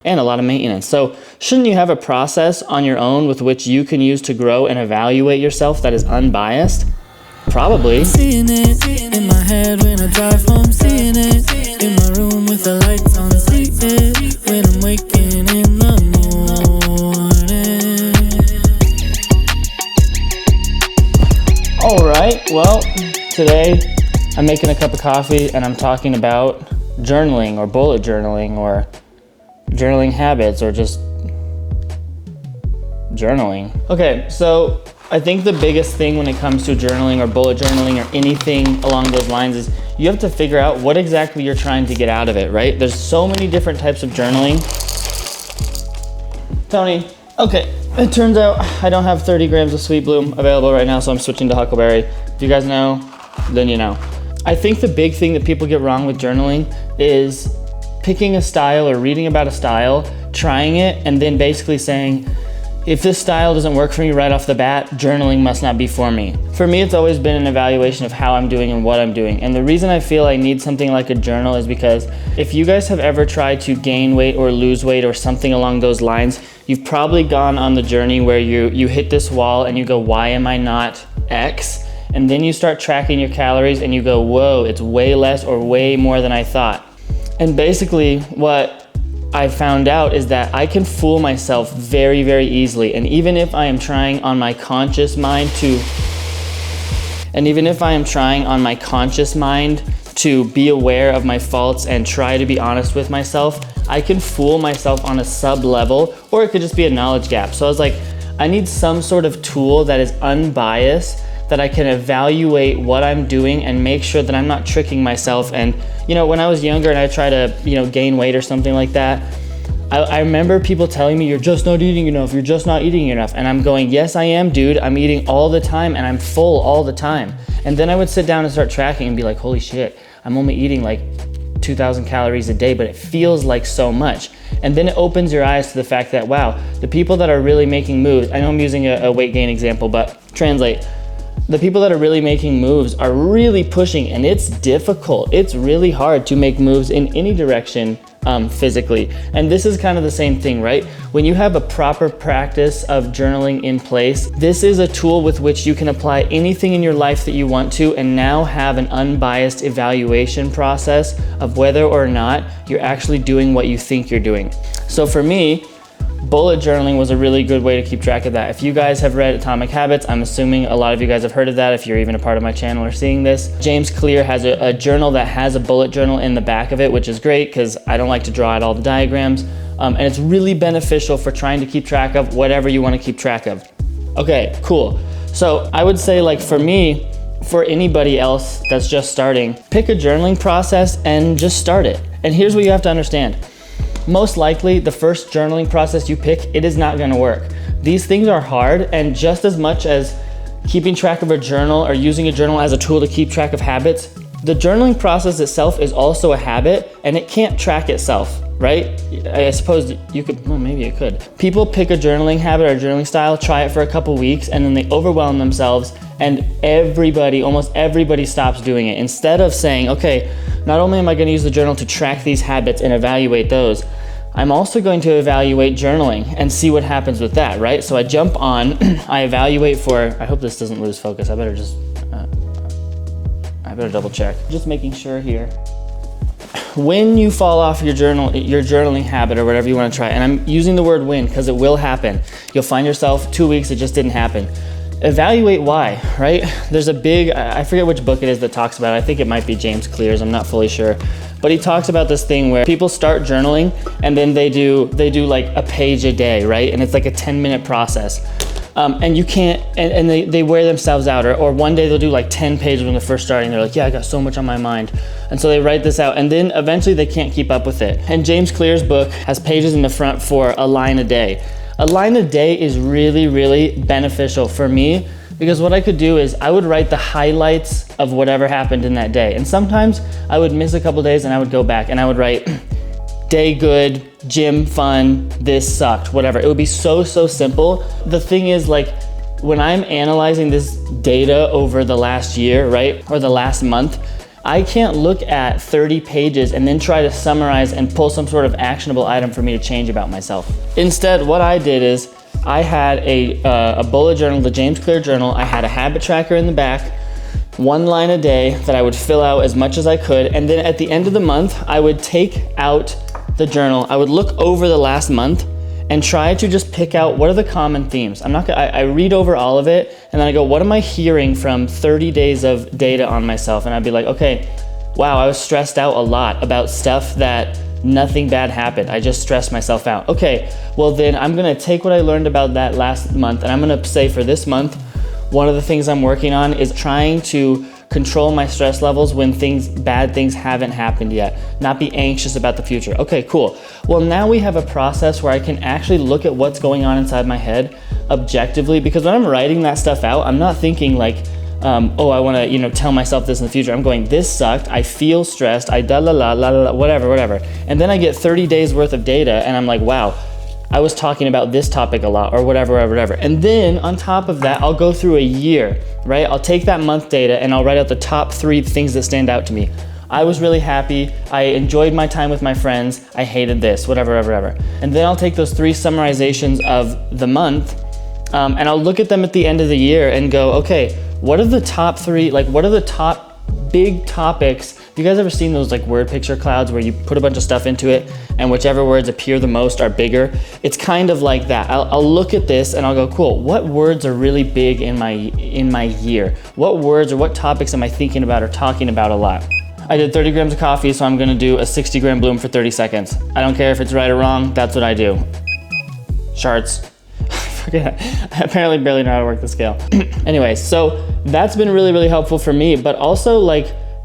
and a lot of maintenance. So shouldn't you have a process on your own with which you can use to grow and evaluate yourself that is unbiased? Probably. Seeing it in my head when I drive home, seeing it in my room with the lights on, see it when I'm waking in the morning. All right, well, today I'm making a cup of coffee and I'm talking about journaling or bullet journaling or journaling habits or just journaling. Okay, so I think the biggest thing when it comes to journaling or bullet journaling or anything along those lines is you have to figure out what exactly you're trying to get out of it, right? There's so many different types of journaling. Tony, okay, it turns out I don't have 30 grams of Sweet Bloom available right now, so I'm switching to Huckleberry. If you guys know, then you know. I think the big thing that people get wrong with journaling is picking a style or reading about a style, trying it, and then basically saying, if this style doesn't work for me right off the bat, journaling must not be for me. For me, it's always been an evaluation of how I'm doing and what I'm doing. And the reason I feel I need something like a journal is because if you guys have ever tried to gain weight or lose weight or something along those lines, you've probably gone on the journey where you hit this wall and you go, why am I not X? And then you start tracking your calories and you go, whoa, it's way less or way more than I thought. And basically what I found out is that I can fool myself very, very easily. And even if I am trying on my conscious mind to be aware of my faults and try to be honest with myself, I can fool myself on a sub level, or it could just be a knowledge gap. So I was like, I need some sort of tool that is unbiased, that I can evaluate what I'm doing and make sure that I'm not tricking myself. And when I was younger and I tried to gain weight or something like that, I remember people telling me, you're just not eating enough, you're just not eating enough. And I'm going, yes, I am, dude. I'm eating all the time and I'm full all the time. And then I would sit down and start tracking and be like, holy shit, I'm only eating like 2,000 calories a day, but it feels like so much. And then it opens your eyes to the fact that, wow, the people that are really making moves, I know I'm using a weight gain example, but translate. The people that are really making moves are really pushing, and it's difficult. It's really hard to make moves in any direction physically. And this is kind of the same thing, right? When you have a proper practice of journaling in place, this is a tool with which you can apply anything in your life that you want to and now have an unbiased evaluation process of whether or not you're actually doing what you think you're doing. So for me, bullet journaling was a really good way to keep track of that. If you guys have read Atomic Habits, I'm assuming a lot of you guys have heard of that if you're even a part of my channel or seeing this. James Clear has a journal that has a bullet journal in the back of it, which is great because I don't like to draw out all the diagrams. And it's really beneficial for trying to keep track of whatever you want to keep track of. Okay, cool. So I would say, like, for me, for anybody else that's just starting, pick a journaling process and just start it. And here's what you have to understand. Most likely, the first journaling process you pick, it is not gonna work. These things are hard, and just as much as keeping track of a journal or using a journal as a tool to keep track of habits, the journaling process itself is also a habit, and it can't track itself, right? I suppose you could, well, maybe it could. People pick a journaling habit or a journaling style, try it for a couple weeks, and then they overwhelm themselves, and almost everybody stops doing it. Instead of saying, okay, not only am I going to use the journal to track these habits and evaluate those, I'm also going to evaluate journaling and see what happens with that, right? So I jump on, I evaluate for, I hope this doesn't lose focus. I better double check. Just making sure here. When you fall off your journaling habit or whatever you want to try, and I'm using the word when because it will happen. You'll find yourself 2 weeks, it just didn't happen. Evaluate why, right? There's a big, I forget which book it is that talks about it. I think it might be James Clear's, I'm not fully sure. But he talks about this thing where people start journaling and then they do like a page a day, right? And it's like a 10-minute process. And you can't, and they wear themselves out. Or one day they'll do like 10 pages when they're first starting. They're like, yeah, I got so much on my mind. And so they write this out and then eventually they can't keep up with it. And James Clear's book has pages in the front for a line a day. A line a day is really, really beneficial for me because what I could do is I would write the highlights of whatever happened in that day. And sometimes I would miss a couple days and I would go back and I would write day good, gym fun, this sucked, whatever. It would be so simple. The thing is, like, when I'm analyzing this data over the last year, right, or the last month, I can't look at 30 pages and then try to summarize and pull some sort of actionable item for me to change about myself. Instead, what I did is I had a bullet journal, the James Clear journal. I had a habit tracker in the back, 1 line a day that I would fill out as much as I could. And then at the end of the month, I would take out the journal. I would look over the last month and try to just pick out what are the common themes. I read over all of it and then I go, what am I hearing from 30 days of data on myself? And I'd be like, okay, wow, I was stressed out a lot about stuff that nothing bad happened. I just stressed myself out. Okay, well then I'm gonna take what I learned about that last month and I'm gonna say for this month, one of the things I'm working on is trying to control my stress levels when bad things haven't happened yet, not be anxious about the future. Okay, cool. Well, now we have a process where I can actually look at what's going on inside my head objectively, because when I'm writing that stuff out, I'm not thinking like, oh, I wanna, tell myself this in the future. I'm going, this sucked, I feel stressed, whatever. And then I get 30 days worth of data and I'm like, wow, I was talking about this topic a lot or whatever. And then on top of that, I'll go through a year, right? I'll take that month data and I'll write out the top 3 things that stand out to me. I was really happy. I enjoyed my time with my friends. I hated this, whatever. And then I'll take those 3 summarizations of the month and I'll look at them at the end of the year and go, okay, what are the top 3, what are the top big topics? Have you guys ever seen those word picture clouds where you put a bunch of stuff into it and whichever words appear the most are bigger? It's kind of like that. I'll look at this and I'll go, cool, what words are really big in my year? What words or what topics am I thinking about or talking about a lot? I did 30 grams of coffee, so I'm gonna do a 60 gram bloom for 30 seconds. I don't care if it's right or wrong, that's what I do. Charts. I apparently barely know how to work the scale. Anyway, so that's been really, really helpful for me, but also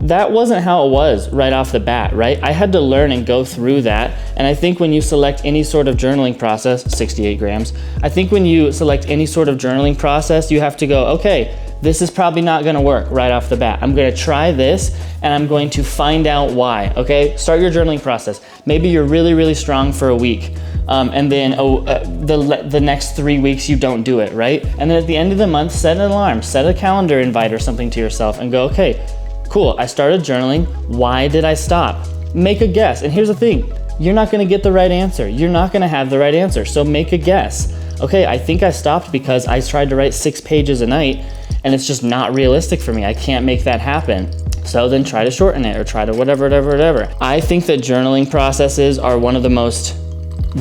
that wasn't how it was right off the bat, right? I had to learn and go through that. And I think when you select any sort of journaling process, 68 grams, I think when you select any sort of journaling process, you have to go, okay, this is probably not gonna work right off the bat. I'm gonna try this and I'm going to find out why, okay? Start your journaling process. Maybe you're really, really strong for a week. And then the next 3 weeks you don't do it, right? And then at the end of the month, set an alarm, set a calendar invite or something to yourself and go, okay, cool, I started journaling. Why did I stop? Make a guess. And here's the thing, you're not gonna get the right answer. You're not gonna have the right answer, so make a guess. Okay, I think I stopped because I tried to write 6 pages a night and it's just not realistic for me. I can't make that happen. So then try to shorten it or try to whatever. I think that journaling processes are one of the most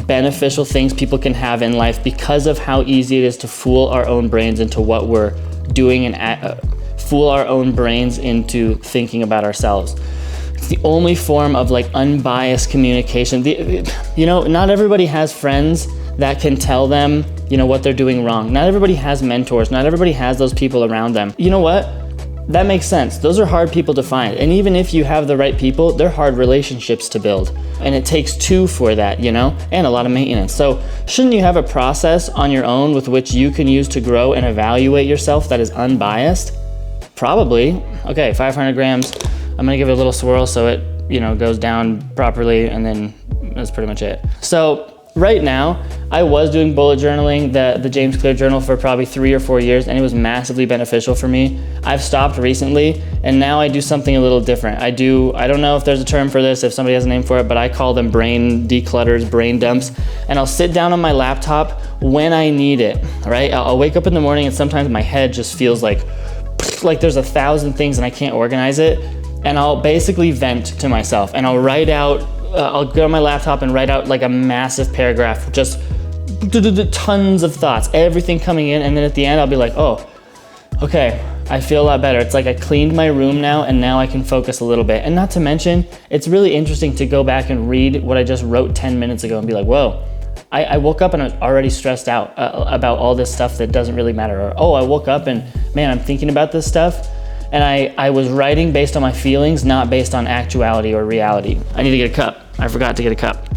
beneficial things people can have in life because of how easy it is to fool our own brains into what we're doing and fool our own brains into thinking about ourselves. It's the only form of unbiased communication. Not everybody has friends that can tell them, what they're doing wrong. Not everybody has mentors. Not everybody has those people around them. You know what? That makes sense. Those are hard people to find. And even if you have the right people, they're hard relationships to build. And it takes 2 for that, and a lot of maintenance. So shouldn't you have a process on your own with which you can use to grow and evaluate yourself that is unbiased? Probably. Okay, 500 grams. I'm gonna give it a little swirl so it, goes down properly, and then that's pretty much it. So right now, I was doing bullet journaling, the James Clear journal, for probably 3 or 4 years, and it was massively beneficial for me. I've stopped recently, and now I do something a little different. I don't know if there's a term for this, if somebody has a name for it, but I call them brain declutters, brain dumps, and I'll sit down on my laptop when I need it, right? I'll wake up in the morning and sometimes my head just feels like there's 1,000 things and I can't organize it, and I'll basically vent to myself, and I'll write out, I'll go on my laptop and write out a massive paragraph, just tons of thoughts, everything coming in, and then at the end I'll be like, oh, okay, I feel a lot better. It's like I cleaned my room now, and now I can focus a little bit. And not to mention, it's really interesting to go back and read what I just wrote 10 minutes ago and be like, whoa, I woke up and I was already stressed out about all this stuff that doesn't really matter. Or, oh, I woke up and man, I'm thinking about this stuff. And I was writing based on my feelings, not based on actuality or reality. I need to get a cup. I forgot to get a cup.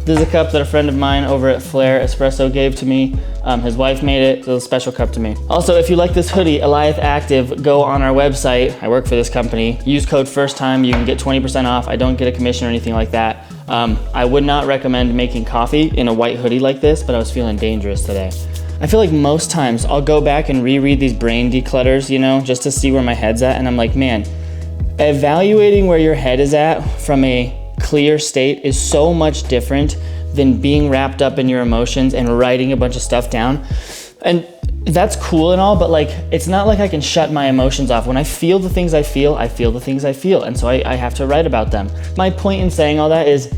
This is a cup that a friend of mine over at Flair Espresso gave to me. His wife made it, so it's a special cup to me. Also, if you like this hoodie, Eliath Active, go on our website. I work for this company. Use code FIRSTTIME, you can get 20% off. I don't get a commission or anything like that. I would not recommend making coffee in a white hoodie like this, but I was feeling dangerous today. I feel like most times I'll go back and reread these brain declutters, you know, just to see where my head's at. And I'm like, man, evaluating where your head is at from a clear state is so much different than being wrapped up in your emotions and writing a bunch of stuff down. And that's cool and all, but like, it's not like I can shut my emotions off. When I feel the things I feel the things I feel. And so I have to write about them. My point in saying all that is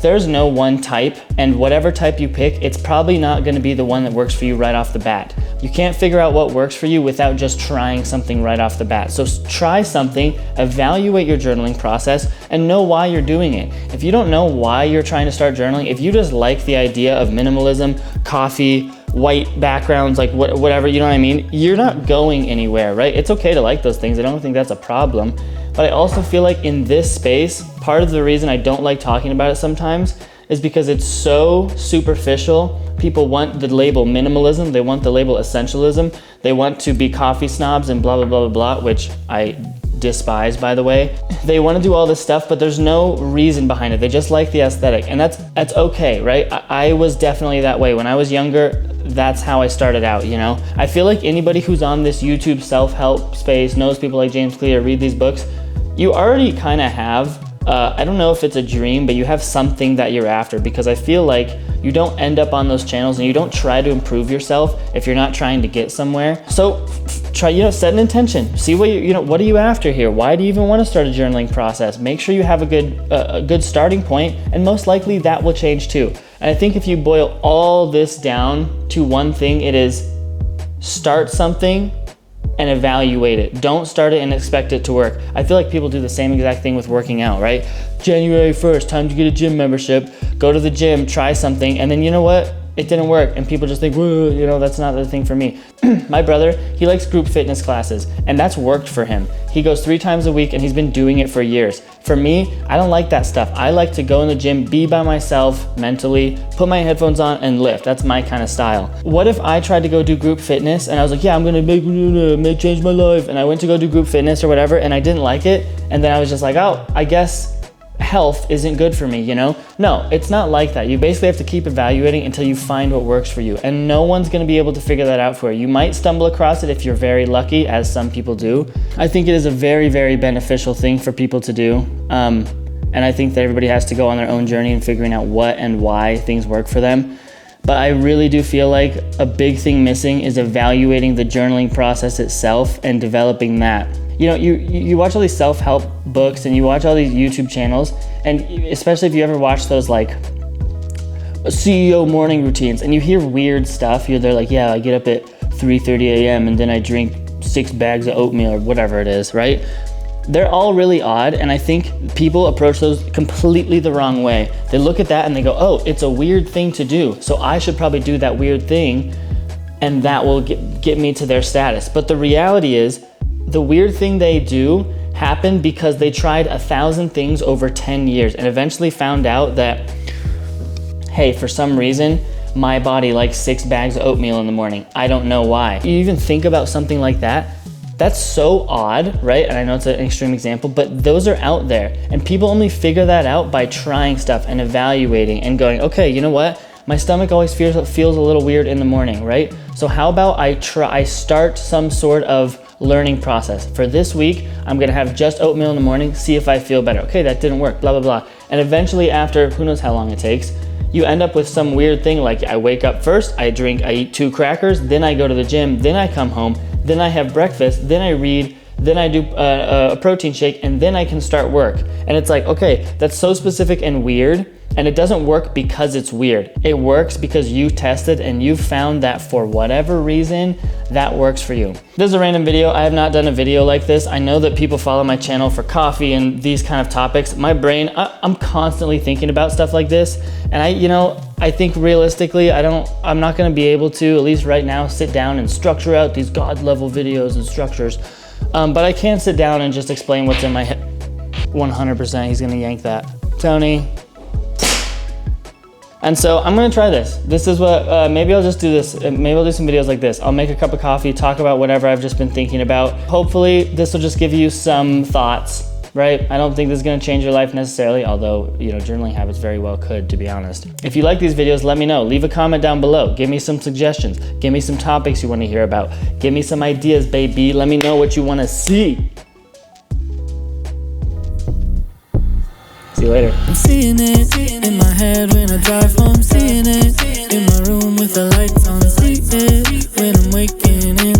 there's no one type, and whatever type you pick, it's probably not gonna be the one that works for you right off the bat. You can't figure out what works for you without just trying something right off the bat. So try something, evaluate your journaling process, and know why you're doing it. If you don't know why you're trying to start journaling, if you just like the idea of minimalism, coffee, white backgrounds, like whatever, you know what I mean? You're not going anywhere, right? It's okay to like those things. I don't think that's a problem. But I also feel like in this space, part of the reason I don't like talking about it sometimes is because it's so superficial. People want the label minimalism, they want the label essentialism, they want to be coffee snobs and blah, blah, blah, blah, blah, which I despise, by the way. They want to do all this stuff, but there's no reason behind it. They just like the aesthetic, and that's okay, right? I was definitely that way. When I was younger, that's how I started out, you know? I feel like anybody who's on this YouTube self-help space, knows people like James Clear, read these books, you already kind of have, I don't know if it's a dream, but you have something that you're after, because I feel like you don't end up on those channels and you don't try to improve yourself if you're not trying to get somewhere. So try, you know, set an intention. See what you know, what are you after here? Why do you even want to start a journaling process? Make sure you have a good starting point, and most likely that will change too. And I think if you boil all this down to one thing, it is start something and evaluate it. Don't start it and expect it to work. I feel like people do the same exact thing with working out, right? January 1st, time to get a gym membership, go to the gym, try something, and then you know what? It didn't work, and people just think, whoa, you know, that's not the thing for me. My brother, he likes group fitness classes, and that's worked for him. He goes 3 times a week, and he's been doing it for years. For me, I don't like that stuff. I like to go in the gym, be by myself mentally, put my headphones on, and lift. That's my kind of style. What if I tried to go do group fitness, and I was like, yeah, I'm gonna make change my life, and I went to go do group fitness or whatever, and I didn't like it, and then I was just like, oh, I guess health isn't good for me, you know? No, it's not like that. You basically have to keep evaluating until you find what works for you, and no one's gonna be able to figure that out for you. You might stumble across it if you're very lucky, as some people do. I think it is a very, very beneficial thing for people to do, and I think that everybody has to go on their own journey in figuring out what and why things work for them. But I really do feel like a big thing missing is evaluating the journaling process itself and developing that. You know, you watch all these self-help books and you watch all these YouTube channels, and especially if you ever watch those like CEO morning routines and you hear weird stuff, they're like, yeah, I get up at 3:30 a.m. and then I drink 6 bags of oatmeal or whatever it is, right? They're all really odd, and I think people approach those completely the wrong way. They look at that and they go, oh, it's a weird thing to do, so I should probably do that weird thing, and that will get me to their status. But the reality is, the weird thing they do happened because they tried 1,000 things over 10 years and eventually found out that, hey, for some reason, my body likes 6 bags of oatmeal in the morning. I don't know why. You even think about something like that, that's so odd, right? And I know it's an extreme example, but those are out there. And people only figure that out by trying stuff and evaluating and going, okay, you know what? My stomach always feels a little weird in the morning, right? So how about I start some sort of learning process. For this week, I'm gonna have just oatmeal in the morning, see if I feel better. Okay, that didn't work, blah, blah, blah. And eventually after, who knows how long it takes, you end up with some weird thing like I wake up first, I eat 2 crackers, then I go to the gym, then I come home, then I have breakfast, then I read, then I do a protein shake, and then I can start work. And it's like, okay, that's so specific and weird, and it doesn't work because it's weird. It works because you tested and you found that for whatever reason, that works for you. This is a random video. I have not done a video like this. I know that people follow my channel for coffee and these kind of topics. My brain, I'm constantly thinking about stuff like this. And I think realistically, I'm not gonna be able to, at least right now, sit down and structure out these God level videos and structures. But I can sit down and just explain what's in my head. 100%, he's gonna yank that. Tony. And so I'm gonna try this. This is what, maybe I'll just do this. Maybe I'll do some videos like this. I'll make a cup of coffee, talk about whatever I've just been thinking about. Hopefully this will just give you some thoughts, right? I don't think this is gonna change your life necessarily, although, you know, journaling habits very well could, to be honest. If you like these videos, let me know. Leave a comment down below. Give me some suggestions. Give me some topics you wanna hear about. Give me some ideas, baby. Let me know what you wanna see. See you later. I'm seeing it in my head when I drive home, seeing it in my room with the lights on, see it when I'm waking in